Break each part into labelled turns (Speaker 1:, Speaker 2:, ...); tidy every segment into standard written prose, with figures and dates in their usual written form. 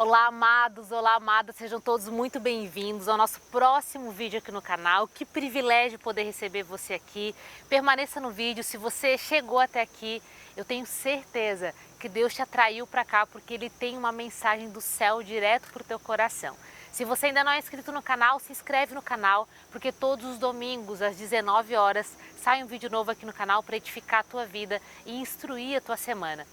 Speaker 1: Olá, amados, olá, amadas, sejam todos muito bem-vindos ao nosso próximo vídeo aqui no canal. Que privilégio poder receber você aqui. Permaneça no vídeo. Se você chegou até aqui, eu tenho certeza que Deus te atraiu para cá porque Ele tem uma mensagem do céu direto para o teu coração. Se você ainda não é inscrito no canal, se inscreve no canal, porque todos os domingos às 19 horas sai um vídeo novo aqui no canal para edificar a tua vida e instruir a tua semana.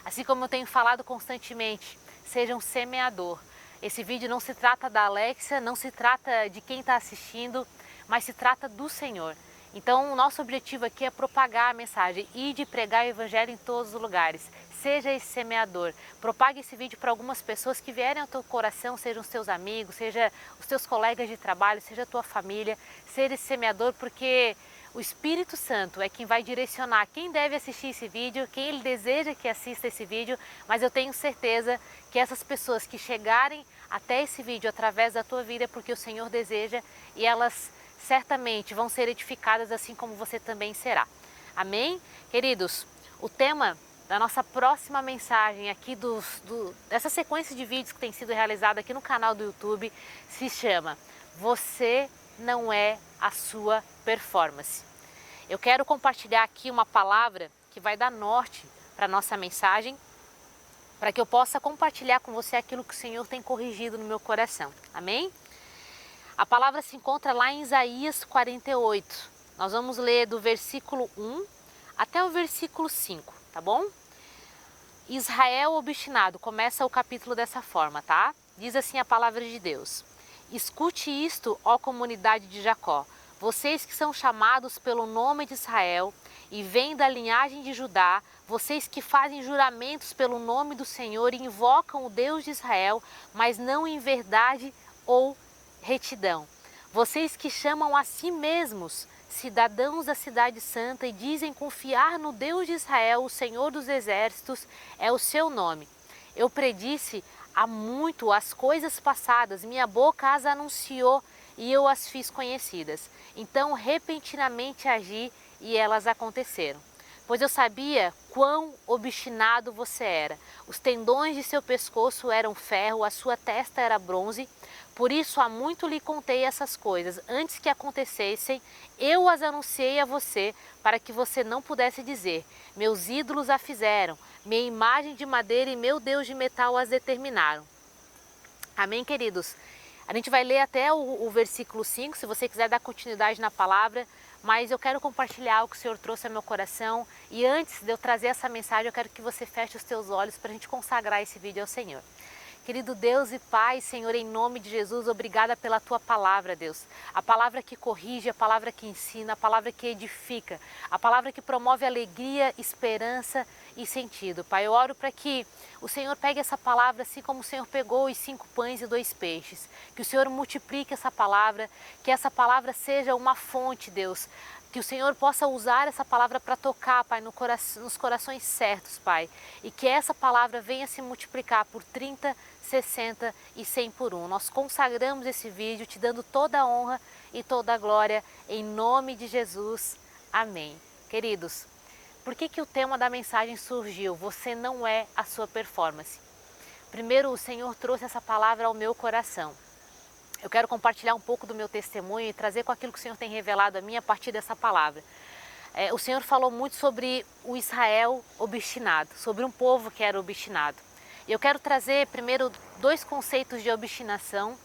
Speaker 1: Assim como eu tenho falado constantemente, seja um semeador. Esse vídeo não se trata da Alexia, não se trata de quem está assistindo, mas se trata do Senhor. Então, o nosso objetivo aqui é propagar a mensagem e de pregar o Evangelho em todos os lugares. Seja esse semeador. Propague esse vídeo para algumas pessoas que vierem ao teu coração, sejam os teus amigos, seja os teus colegas de trabalho, seja a tua família. Seja esse semeador porque o Espírito Santo é quem vai direcionar quem deve assistir esse vídeo, quem ele deseja que assista esse vídeo, mas eu tenho certeza que essas pessoas que chegarem até esse vídeo através da tua vida é porque o Senhor deseja e elas certamente vão ser edificadas assim como você também será. Amém? Queridos, o tema da nossa próxima mensagem aqui dessa sequência de vídeos que tem sido realizada aqui no canal do YouTube se chama Você não é a sua performance. Eu quero compartilhar aqui uma palavra que vai dar norte para a nossa mensagem, para que eu possa compartilhar com você aquilo que o Senhor tem corrigido no meu coração. Amém? A palavra se encontra lá em Isaías 48. Nós vamos ler do versículo 1 até o versículo 5, tá bom? Israel obstinado, começa o capítulo dessa forma, tá? Diz assim a palavra de Deus: Escute isto, ó comunidade de Jacó, vocês que são chamados pelo nome de Israel e vêm da linhagem de Judá, vocês que fazem juramentos pelo nome do Senhor e invocam o Deus de Israel, mas não em verdade ou retidão. Vocês que chamam a si mesmos cidadãos da cidade santa e dizem confiar no Deus de Israel, o Senhor dos exércitos é o seu nome. Eu predisse há muito as coisas passadas, minha boca as anunciou e eu as fiz conhecidas. Então repentinamente agi e elas aconteceram. Pois eu sabia quão obstinado você era. Os tendões de seu pescoço eram ferro, a sua testa era bronze. Por isso há muito lhe contei essas coisas. Antes que acontecessem, eu as anunciei a você, para que você não pudesse dizer: meus ídolos a fizeram, minha imagem de madeira e meu Deus de metal as determinaram. Amém, queridos? A gente vai ler até o versículo 5, se você quiser dar continuidade na palavra, mas eu quero compartilhar o que o Senhor trouxe ao meu coração. E antes de eu trazer essa mensagem, eu quero que você feche os teus olhos para a gente consagrar esse vídeo ao Senhor. Querido Deus e Pai, Senhor, em nome de Jesus, obrigada pela Tua palavra, Deus. A palavra que corrige, a palavra que ensina, a palavra que edifica, a palavra que promove alegria, esperança e sentido. Pai, eu oro para que o Senhor pegue essa palavra assim como o Senhor pegou os 5 pães e 2 peixes. Que o Senhor multiplique essa palavra, que essa palavra seja uma fonte, Deus. Que o Senhor possa usar essa palavra para tocar, Pai, nos corações certos, Pai. E que essa palavra venha se multiplicar por 30, 60 e 100 por 1. Nós consagramos esse vídeo te dando toda a honra e toda a glória em nome de Jesus. Amém. Queridos, por que o tema da mensagem surgiu? Você não é a sua performance. Primeiro, o Senhor trouxe essa palavra ao meu coração. Eu quero compartilhar um pouco do meu testemunho e trazer com aquilo que o Senhor tem revelado a mim a partir dessa palavra. O Senhor falou muito sobre o Israel obstinado, sobre um povo que era obstinado. E eu quero trazer primeiro 2 conceitos de obstinação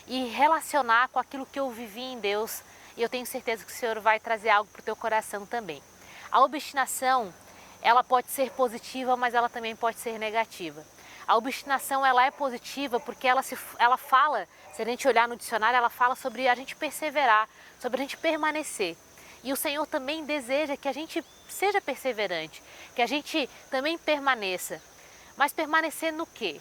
Speaker 1: e relacionar com aquilo que eu vivi em Deus. E eu tenho certeza que o Senhor vai trazer algo para o teu coração também. A obstinação, ela pode ser positiva, mas ela também pode ser negativa. A obstinação, ela é positiva porque ela fala, se a gente olhar no dicionário, ela fala sobre a gente perseverar, sobre a gente permanecer. E o Senhor também deseja que a gente seja perseverante, que a gente também permaneça. Mas permanecer no quê?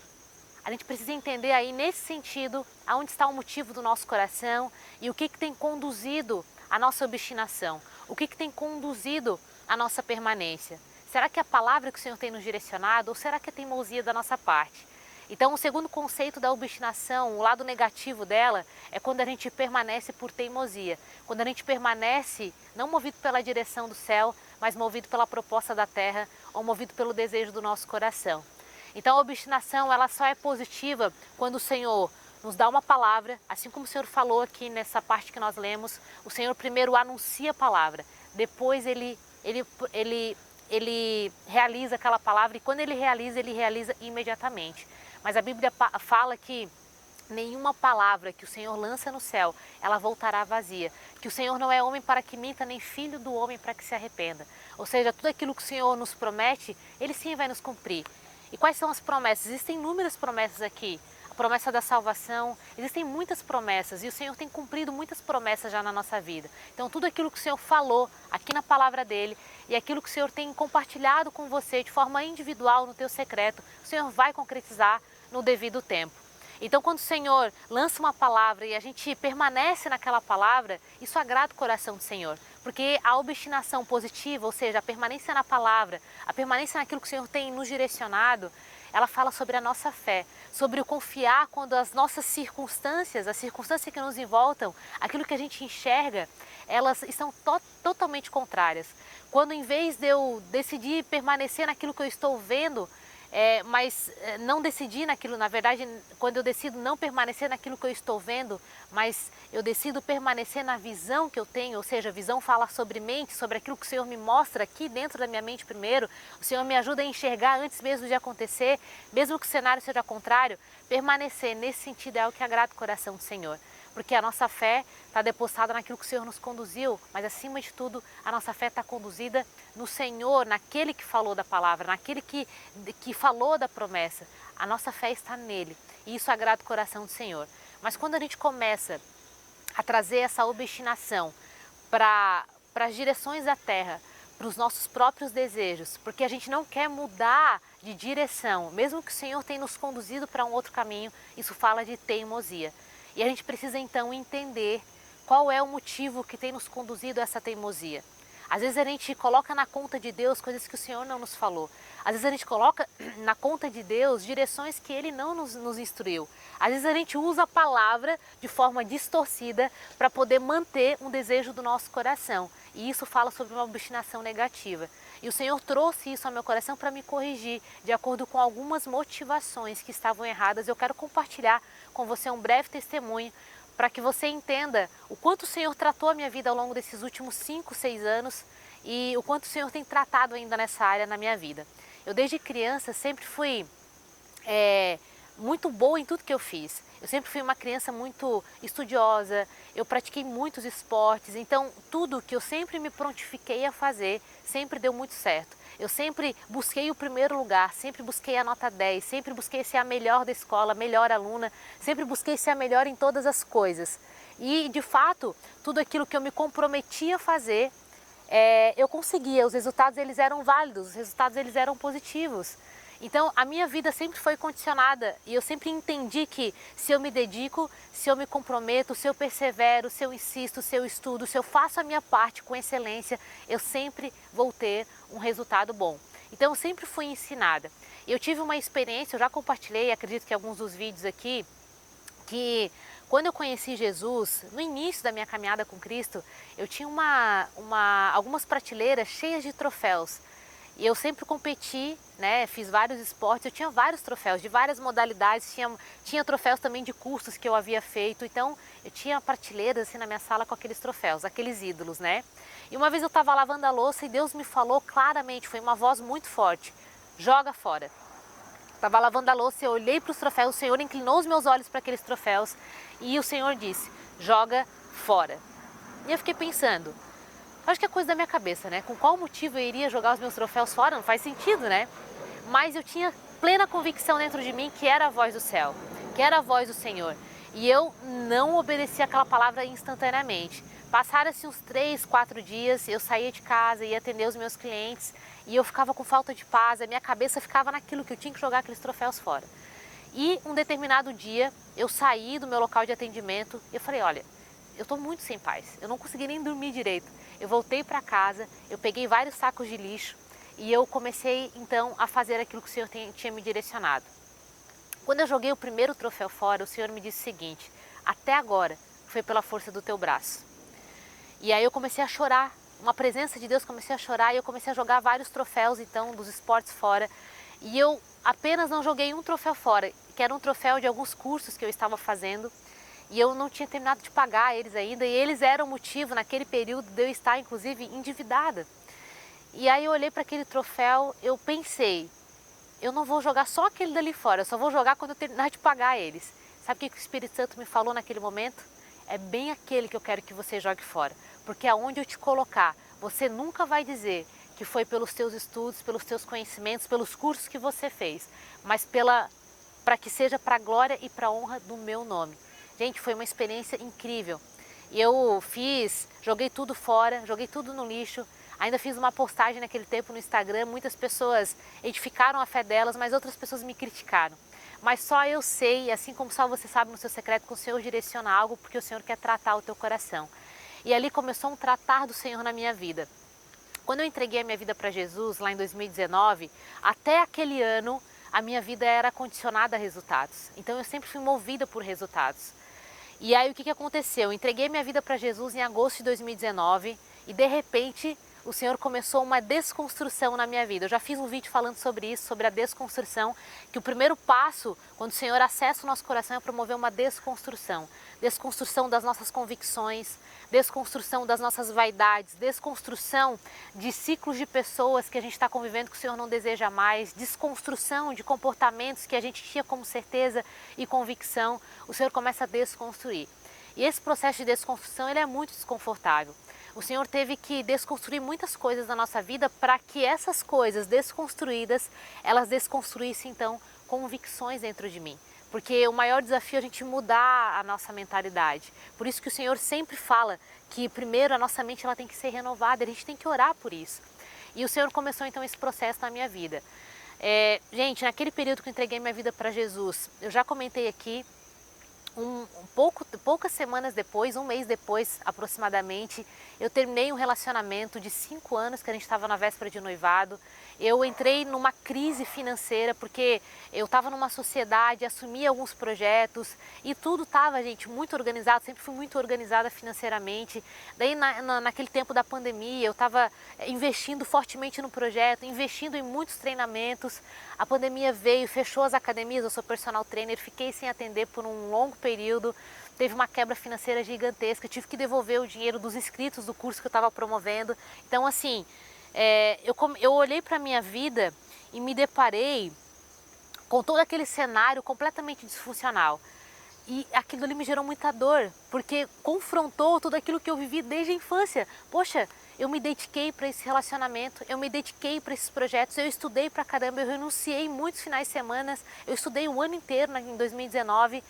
Speaker 1: A gente precisa entender aí, nesse sentido, aonde está o motivo do nosso coração e o que tem conduzido a nossa obstinação, o que tem conduzido a nossa permanência. Será que é a palavra que o Senhor tem nos direcionado ou será que é teimosia da nossa parte? Então, o segundo conceito da obstinação, o lado negativo dela, é quando a gente permanece por teimosia. Quando a gente permanece não movido pela direção do céu, mas movido pela proposta da terra ou movido pelo desejo do nosso coração. Então a obstinação ela só é positiva quando o Senhor nos dá uma palavra, assim como o Senhor falou aqui nessa parte que nós lemos, o Senhor primeiro anuncia a palavra, depois ele realiza aquela palavra e quando ele realiza imediatamente. Mas a Bíblia fala que nenhuma palavra que o Senhor lança no céu, ela voltará vazia. Que o Senhor não é homem para que minta, nem filho do homem para que se arrependa. Ou seja, tudo aquilo que o Senhor nos promete, Ele sim vai nos cumprir. E quais são as promessas? Existem inúmeras promessas aqui. A promessa da salvação, existem muitas promessas e o Senhor tem cumprido muitas promessas já na nossa vida. Então tudo aquilo que o Senhor falou aqui na palavra dEle e aquilo que o Senhor tem compartilhado com você de forma individual no teu secreto, o Senhor vai concretizar no devido tempo. Então quando o Senhor lança uma palavra e a gente permanece naquela palavra, isso agrada o coração do Senhor. Porque a obstinação positiva, ou seja, a permanência na palavra, a permanência naquilo que o Senhor tem nos direcionado, ela fala sobre a nossa fé, sobre o confiar quando as nossas circunstâncias, as circunstâncias que nos envoltam, aquilo que a gente enxerga, elas estão totalmente contrárias. Quando em vez de eu decidir permanecer naquilo que eu estou vendo, mas não decidir naquilo, na verdade, quando eu decido não permanecer naquilo que eu estou vendo, mas eu decido permanecer na visão que eu tenho, ou seja, a visão fala sobre mente, sobre aquilo que o Senhor me mostra aqui dentro da minha mente primeiro, o Senhor me ajuda a enxergar antes mesmo de acontecer, mesmo que o cenário seja contrário, permanecer nesse sentido é o que agrada o coração do Senhor. Porque a nossa fé está depositada naquilo que o Senhor nos conduziu, mas acima de tudo, a nossa fé está conduzida no Senhor, naquele que falou da palavra, naquele que falou da promessa. A nossa fé está nele e isso agrada o coração do Senhor. Mas quando a gente começa a trazer essa obstinação para as direções da terra, para os nossos próprios desejos, porque a gente não quer mudar de direção, mesmo que o Senhor tenha nos conduzido para um outro caminho, isso fala de teimosia. E a gente precisa então entender qual é o motivo que tem nos conduzido a essa teimosia. Às vezes a gente coloca na conta de Deus coisas que o Senhor não nos falou. Às vezes a gente coloca na conta de Deus direções que Ele não nos instruiu. Às vezes a gente usa a palavra de forma distorcida para poder manter um desejo do nosso coração. E isso fala sobre uma obstinação negativa. E o Senhor trouxe isso ao meu coração para me corrigir, de acordo com algumas motivações que estavam erradas. Eu quero compartilhar com você um breve testemunho para que você entenda o quanto o Senhor tratou a minha vida ao longo desses últimos 5, 6 anos e o quanto o Senhor tem tratado ainda nessa área na minha vida. Eu desde criança sempre fui muito boa em tudo que eu fiz. Eu sempre fui uma criança muito estudiosa, eu pratiquei muitos esportes, então tudo que eu sempre me prontifiquei a fazer sempre deu muito certo. Eu sempre busquei o primeiro lugar, sempre busquei a nota 10, sempre busquei ser a melhor da escola, a melhor aluna, sempre busquei ser a melhor em todas as coisas. E de fato, tudo aquilo que eu me comprometia a fazer, eu conseguia, os resultados eles eram válidos, os resultados eles eram positivos. Então a minha vida sempre foi condicionada e eu sempre entendi que se eu me dedico, se eu me comprometo, se eu persevero, se eu insisto, se eu estudo, se eu faço a minha parte com excelência, eu sempre vou ter um resultado bom. Então eu sempre fui ensinada. Eu tive uma experiência, eu já compartilhei, acredito que alguns dos vídeos aqui, que quando eu conheci Jesus, no início da minha caminhada com Cristo, eu tinha algumas prateleiras cheias de troféus. E eu sempre competi, né? Fiz vários esportes, eu tinha vários troféus de várias modalidades, tinha troféus também de cursos que eu havia feito, então eu tinha prateleiras assim na minha sala com aqueles troféus, aqueles ídolos, né? E uma vez eu estava lavando a louça e Deus me falou claramente, foi uma voz muito forte, joga fora. Estava lavando a louça, eu olhei para os troféus, o Senhor inclinou os meus olhos para aqueles troféus e o Senhor disse, joga fora. E eu fiquei pensando, acho que é coisa da minha cabeça, né? Com qual motivo eu iria jogar os meus troféus fora? Não faz sentido, né? Mas eu tinha plena convicção dentro de mim que era a voz do céu, que era a voz do Senhor. E eu não obedeci aquela palavra instantaneamente. Passaram-se uns 3, 4 dias, eu saía de casa, ia atender os meus clientes e eu ficava com falta de paz, a minha cabeça ficava naquilo que eu tinha que jogar aqueles troféus fora. E um determinado dia, eu saí do meu local de atendimento e eu falei, olha, eu estou muito sem paz, eu não consegui nem dormir direito. Eu voltei para casa, eu peguei vários sacos de lixo e eu comecei então a fazer aquilo que o Senhor tinha me direcionado. Quando eu joguei o primeiro troféu fora, o Senhor me disse o seguinte, até agora foi pela força do teu braço. E aí eu comecei a chorar, uma presença de Deus, comecei a chorar e eu comecei a jogar vários troféus então dos esportes fora. E eu apenas não joguei um troféu fora, que era um troféu de alguns cursos que eu estava fazendo, e eu não tinha terminado de pagar eles ainda, e eles eram o motivo naquele período de eu estar inclusive endividada. E aí eu olhei para aquele troféu, eu pensei, eu não vou jogar só aquele dali fora, eu só vou jogar quando eu terminar de pagar eles. Sabe o que o Espírito Santo me falou naquele momento? É bem aquele que eu quero que você jogue fora, porque aonde eu te colocar, você nunca vai dizer que foi pelos teus estudos, pelos teus conhecimentos, pelos cursos que você fez, mas para que seja para a glória e para a honra do meu nome. Gente, foi uma experiência incrível. E eu joguei tudo fora, joguei tudo no lixo. Ainda fiz uma postagem naquele tempo no Instagram, muitas pessoas edificaram a fé delas, mas outras pessoas me criticaram. Mas só eu sei, assim como só você sabe no seu secreto, que o Senhor direciona algo, porque o Senhor quer tratar o teu coração. E ali começou um tratar do Senhor na minha vida. Quando eu entreguei a minha vida para Jesus, lá em 2019, até aquele ano, a minha vida era condicionada a resultados. Então eu sempre fui movida por resultados. E aí o que aconteceu? Eu entreguei minha vida para Jesus em agosto de 2019 e de repente o Senhor começou uma desconstrução na minha vida. Eu já fiz um vídeo falando sobre isso, sobre a desconstrução, que o primeiro passo, quando o Senhor acessa o nosso coração, é promover uma desconstrução. Desconstrução das nossas convicções, desconstrução das nossas vaidades, desconstrução de ciclos de pessoas que a gente está convivendo que o Senhor não deseja mais, desconstrução de comportamentos que a gente tinha como certeza e convicção. O Senhor começa a desconstruir. E esse processo de desconstrução ele é muito desconfortável. O Senhor teve que desconstruir muitas coisas na nossa vida para que essas coisas desconstruídas, elas desconstruíssem então convicções dentro de mim. Porque o maior desafio é a gente mudar a nossa mentalidade. Por isso que o Senhor sempre fala que primeiro a nossa mente ela tem que ser renovada, a gente tem que orar por isso. E o Senhor começou então esse processo na minha vida. Gente, naquele período que eu entreguei minha vida para Jesus, eu já comentei aqui, poucas semanas depois, um mês depois aproximadamente, eu terminei um relacionamento de 5 anos que a gente estava na véspera de noivado. Eu entrei numa crise financeira porque eu estava numa sociedade, assumi alguns projetos e tudo estava, gente, muito organizado, sempre fui muito organizada financeiramente. Daí naquele tempo da pandemia eu estava investindo fortemente no projeto, investindo em muitos treinamentos. A pandemia veio, fechou as academias, eu sou personal trainer, fiquei sem atender por um longo período. Teve uma quebra financeira gigantesca, tive que devolver o dinheiro dos inscritos do curso que eu estava promovendo. Então assim, eu olhei para a minha vida e me deparei com todo aquele cenário completamente disfuncional. E aquilo ali me gerou muita dor, porque confrontou tudo aquilo que eu vivi desde a infância. Poxa, eu me dediquei para esse relacionamento, eu me dediquei para esses projetos, eu estudei pra caramba, eu renunciei muitos finais de semana, eu estudei o ano inteiro em 2019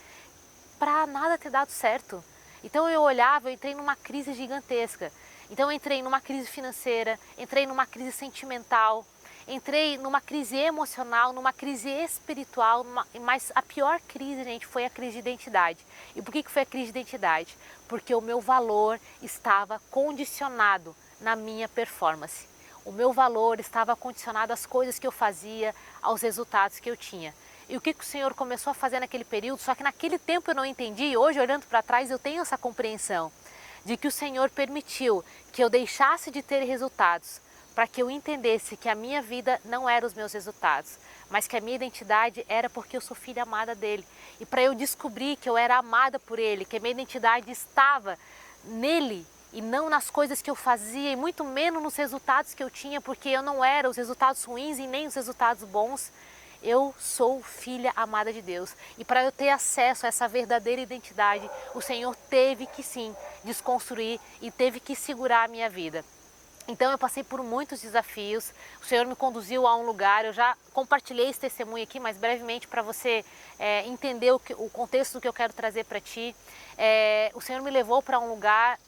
Speaker 1: para nada ter dado certo. Então eu olhava, eu entrei numa crise gigantesca. Então eu entrei numa crise financeira, entrei numa crise sentimental, entrei numa crise emocional, numa crise espiritual, mas a pior crise, gente, foi a crise de identidade. E por que foi a crise de identidade? Porque o meu valor estava condicionado na minha performance. O meu valor estava condicionado às coisas que eu fazia, aos resultados que eu tinha. E o que o Senhor começou a fazer naquele período, só que naquele tempo eu não entendi, e hoje olhando para trás eu tenho essa compreensão de que o Senhor permitiu que eu deixasse de ter resultados, para que eu entendesse que a minha vida não era os meus resultados, mas que a minha identidade era porque eu sou filha amada dele. E para eu descobrir que eu era amada por ele, que a minha identidade estava nele e não nas coisas que eu fazia, e muito menos nos resultados que eu tinha, porque eu não era os resultados ruins e nem os resultados bons. Eu sou filha amada de Deus, e para eu ter acesso a essa verdadeira identidade, o Senhor teve que sim desconstruir e teve que segurar a minha vida. Então eu passei por muitos desafios, o Senhor me conduziu a um lugar, eu já compartilhei esse testemunho aqui, mas brevemente para você entender o contexto do que eu quero trazer para ti. O Senhor me levou para um lugar.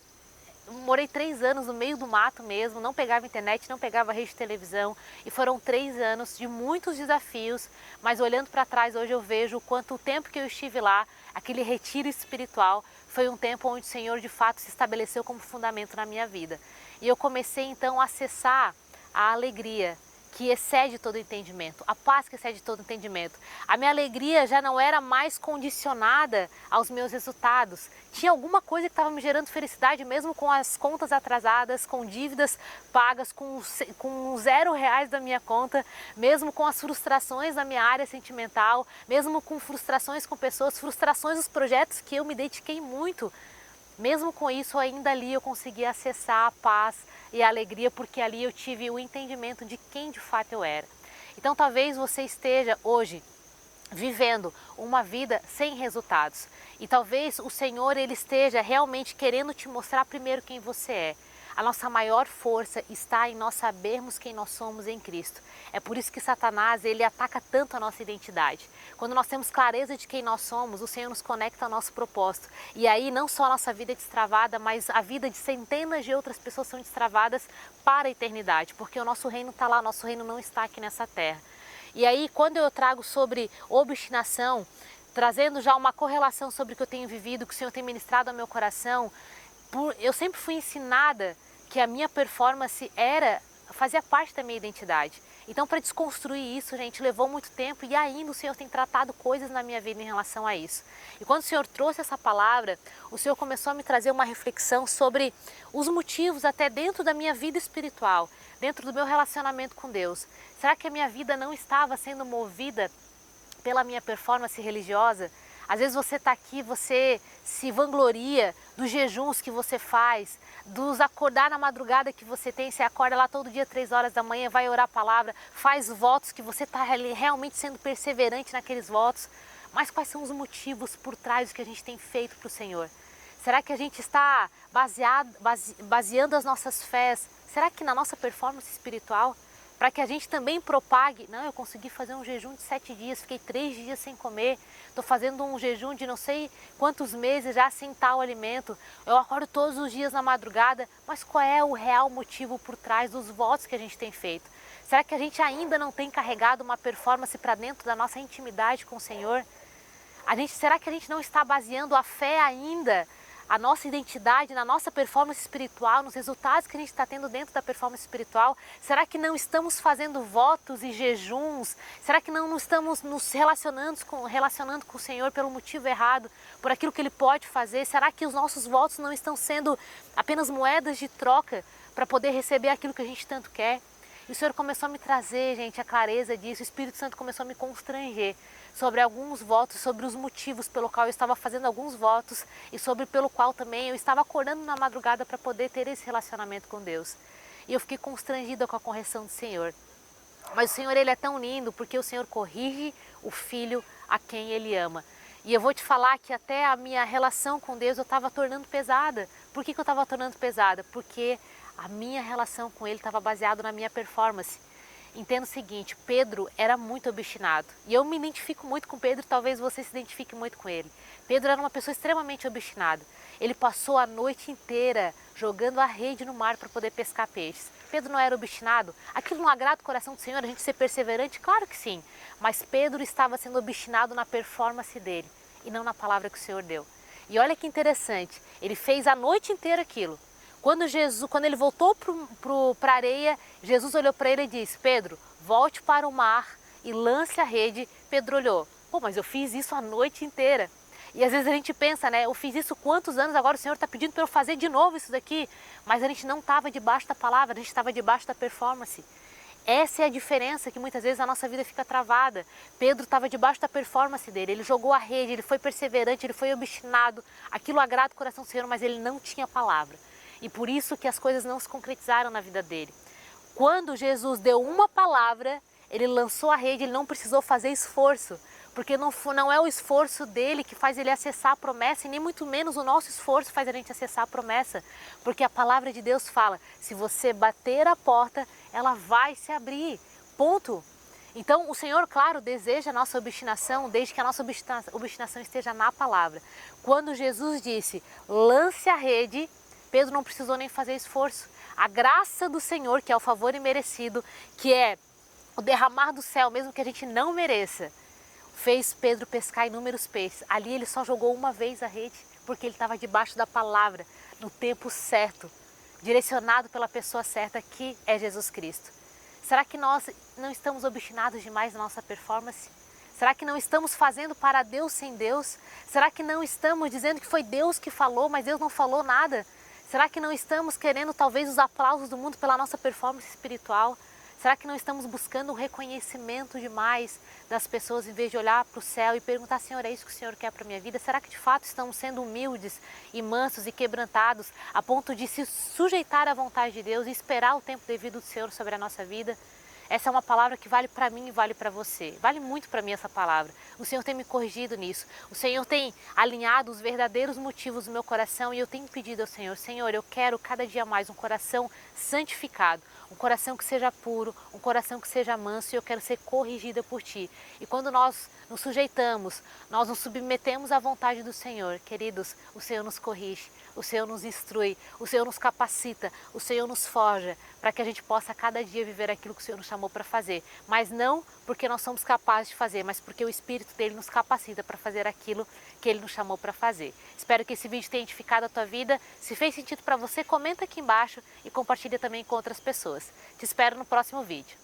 Speaker 1: Morei 3 anos no meio do mato mesmo, não pegava internet, não pegava rede de televisão, e foram 3 anos de muitos desafios, mas olhando para trás hoje eu vejo o quanto o tempo que eu estive lá, aquele retiro espiritual, foi um tempo onde o Senhor de fato se estabeleceu como fundamento na minha vida. E eu comecei então a acessar a alegria que excede todo entendimento, a paz que excede todo entendimento. A minha alegria já não era mais condicionada aos meus resultados. Tinha alguma coisa que estava me gerando felicidade, mesmo com as contas atrasadas, com dívidas pagas, com R$0 da minha conta, mesmo com as frustrações da minha área sentimental, mesmo com frustrações com pessoas, frustrações dos projetos que eu me dediquei muito. Mesmo com isso, ainda ali eu consegui acessar a paz e a alegria, porque ali eu tive o entendimento de quem de fato eu era. Então talvez você esteja hoje vivendo uma vida sem resultados. E talvez o Senhor ele esteja realmente querendo te mostrar primeiro quem você é. A nossa maior força está em nós sabermos quem nós somos em Cristo. É por isso que Satanás ele ataca tanto a nossa identidade. Quando nós temos clareza de quem nós somos, o Senhor nos conecta ao nosso propósito. E aí não só a nossa vida é destravada, mas a vida de centenas de outras pessoas são destravadas para a eternidade. Porque o nosso reino está lá, o nosso reino não está aqui nessa terra. E aí quando eu trago sobre obstinação, trazendo já uma correlação sobre o que eu tenho vivido, que o Senhor tem ministrado ao meu coração, eu sempre fui ensinada que a minha performance fazia parte da minha identidade. Então, para desconstruir isso, gente, levou muito tempo e ainda o Senhor tem tratado coisas na minha vida em relação a isso. E quando o Senhor trouxe essa palavra, o Senhor começou a me trazer uma reflexão sobre os motivos até dentro da minha vida espiritual, dentro do meu relacionamento com Deus. Será que a minha vida não estava sendo movida pela minha performance religiosa? Às vezes você está aqui, você se vangloria dos jejuns que você faz, dos acordar na madrugada que você tem, você acorda lá todo dia 3 horas da manhã, vai orar a palavra, faz votos que você está realmente sendo perseverante naqueles votos. Mas quais são os motivos por trás do que a gente tem feito para o Senhor? Será que a gente está baseando as nossas fés? Será que na nossa performance espiritual? Para que a gente também propague, não, eu consegui fazer um jejum de 7 dias, fiquei 3 dias sem comer, estou fazendo um jejum de não sei quantos meses já sem tal alimento, eu acordo todos os dias na madrugada, mas qual é o real motivo por trás dos votos que a gente tem feito? Será que a gente ainda não tem carregado uma performance para dentro da nossa intimidade com o Senhor? Será que a gente não está baseando a fé ainda, a nossa identidade, na nossa performance espiritual, nos resultados que a gente está tendo dentro da performance espiritual? Será que não estamos fazendo votos e jejuns? Será que não estamos nos relacionando com o Senhor pelo motivo errado, por aquilo que Ele pode fazer? Será que os nossos votos não estão sendo apenas moedas de troca para poder receber aquilo que a gente tanto quer? E o Senhor começou a me trazer, gente, a clareza disso. O Espírito Santo começou a me constranger sobre alguns votos, sobre os motivos pelo qual eu estava fazendo alguns votos e pelo qual também eu estava acordando na madrugada para poder ter esse relacionamento com Deus. E eu fiquei constrangida com a correção do Senhor. Mas o Senhor, Ele é tão lindo porque o Senhor corrige o filho a quem Ele ama. E eu vou te falar que até a minha relação com Deus eu estava tornando pesada. Por que eu estava tornando pesada? Porque a minha relação com Ele estava baseada na minha performance. Entenda o seguinte, Pedro era muito obstinado. E eu me identifico muito com Pedro, talvez você se identifique muito com ele. Pedro era uma pessoa extremamente obstinada. Ele passou a noite inteira jogando a rede no mar para poder pescar peixes. Pedro não era obstinado? Aquilo não agrada o coração do Senhor, a gente ser perseverante? Claro que sim. Mas Pedro estava sendo obstinado na performance dele e não na palavra que o Senhor deu. E olha que interessante, ele fez a noite inteira aquilo. Quando ele voltou para a areia, Jesus olhou para ele e disse, Pedro, volte para o mar e lance a rede. Pedro olhou, pô, mas eu fiz isso a noite inteira. E às vezes a gente pensa, né, eu fiz isso quantos anos, agora o Senhor está pedindo para eu fazer de novo isso daqui. Mas a gente não estava debaixo da palavra, a gente estava debaixo da performance. Essa é a diferença que muitas vezes a nossa vida fica travada. Pedro estava debaixo da performance dele, ele jogou a rede, ele foi perseverante, ele foi obstinado. Aquilo agrada o coração do Senhor, mas ele não tinha palavra. E por isso que as coisas não se concretizaram na vida dele. Quando Jesus deu uma palavra, ele lançou a rede, ele não precisou fazer esforço. Porque não é o esforço dele que faz ele acessar a promessa, e nem muito menos o nosso esforço faz a gente acessar a promessa. Porque a palavra de Deus fala, se você bater a porta, ela vai se abrir. Ponto. Então o Senhor, claro, deseja a nossa obstinação, desde que a nossa obstinação esteja na palavra. Quando Jesus disse, lance a rede, Pedro não precisou nem fazer esforço. A graça do Senhor, que é o favor imerecido, que é o derramar do céu, mesmo que a gente não mereça, fez Pedro pescar inúmeros peixes. Ali ele só jogou uma vez a rede, porque ele estava debaixo da palavra, no tempo certo, direcionado pela pessoa certa, que é Jesus Cristo. Será que nós não estamos obstinados demais na nossa performance? Será que não estamos fazendo para Deus sem Deus? Será que não estamos dizendo que foi Deus que falou, mas Deus não falou nada? Será que não estamos querendo talvez os aplausos do mundo pela nossa performance espiritual? Será que não estamos buscando o reconhecimento demais das pessoas em vez de olhar para o céu e perguntar, Senhor, é isso que o Senhor quer para a minha vida? Será que de fato estamos sendo humildes e mansos e quebrantados a ponto de se sujeitar à vontade de Deus e esperar o tempo devido do Senhor sobre a nossa vida? Essa é uma palavra que vale para mim e vale para você. Vale muito para mim essa palavra. O Senhor tem me corrigido nisso. O Senhor tem alinhado os verdadeiros motivos do meu coração e eu tenho pedido ao Senhor, Senhor, eu quero cada dia mais um coração santificado, um coração que seja puro, um coração que seja manso e eu quero ser corrigida por Ti. E quando nós nos sujeitamos, nós nos submetemos à vontade do Senhor, queridos, o Senhor nos corrige, o Senhor nos instrui, o Senhor nos capacita, o Senhor nos forja, para que a gente possa cada dia viver aquilo que o Senhor nos chamou para fazer. Mas não porque nós somos capazes de fazer, mas porque o Espírito dele nos capacita para fazer aquilo que ele nos chamou para fazer. Espero que esse vídeo tenha edificado a tua vida. Se fez sentido para você, comenta aqui embaixo e compartilha também com outras pessoas. Te espero no próximo vídeo.